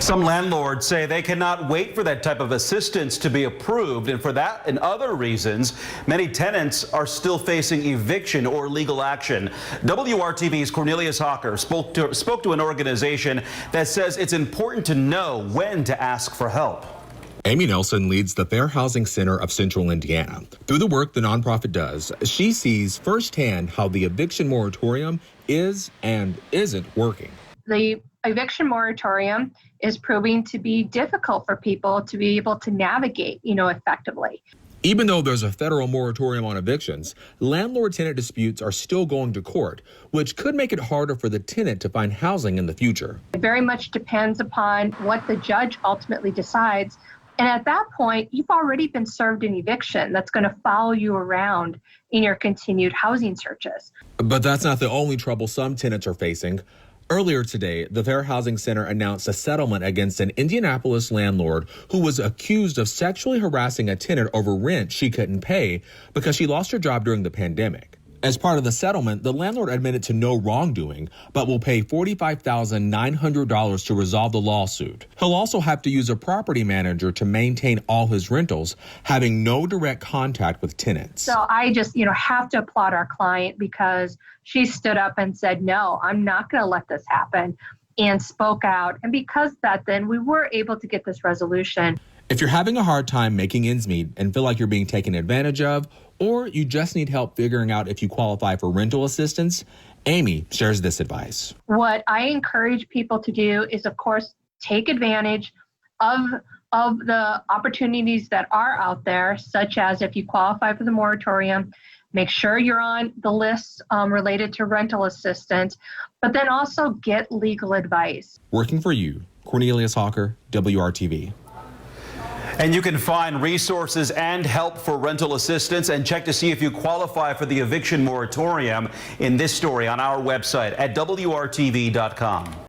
Some landlords say they cannot wait for that type of assistance to be approved, and for that and other reasons, many tenants are still facing eviction or legal action. WRTV's Cornelius Hawker spoke to an organization that says it's important to know when to ask for help. Amy Nelson leads the Fair Housing Center of Central Indiana. Through the work the nonprofit does, she sees firsthand how the eviction moratorium is and isn't working. The eviction moratorium is proving to be difficult for people to be able to navigate, effectively. Even though there's a federal moratorium on evictions, landlord-tenant disputes are still going to court, which could make it harder for the tenant to find housing in the future. It very much depends upon what the judge ultimately decides. And at that point, you've already been served an eviction that's going to follow you around in your continued housing searches. But that's not the only trouble some tenants are facing. Earlier today, the Fair Housing Center announced a settlement against an Indianapolis landlord who was accused of sexually harassing a tenant over rent she couldn't pay because she lost her job during the pandemic. As part of the settlement, the landlord admitted to no wrongdoing, but will pay $45,900 to resolve the lawsuit. He'll also have to use a property manager to maintain all his rentals, having no direct contact with tenants. So I just, have to applaud our client because she stood up and said, no, I'm not going to let this happen, and spoke out. And because of that, then we were able to get this resolution. If you're having a hard time making ends meet and feel like you're being taken advantage of, or you just need help figuring out if you qualify for rental assistance, Amy shares this advice. What I encourage people to do is, of course, take advantage of the opportunities that are out there, such as if you qualify for the moratorium, make sure you're on the list related to rental assistance, but then also get legal advice. Working for you, Cornelius Hawker, WRTV. And you can find resources and help for rental assistance and check to see if you qualify for the eviction moratorium in this story on our website at WRTV.com.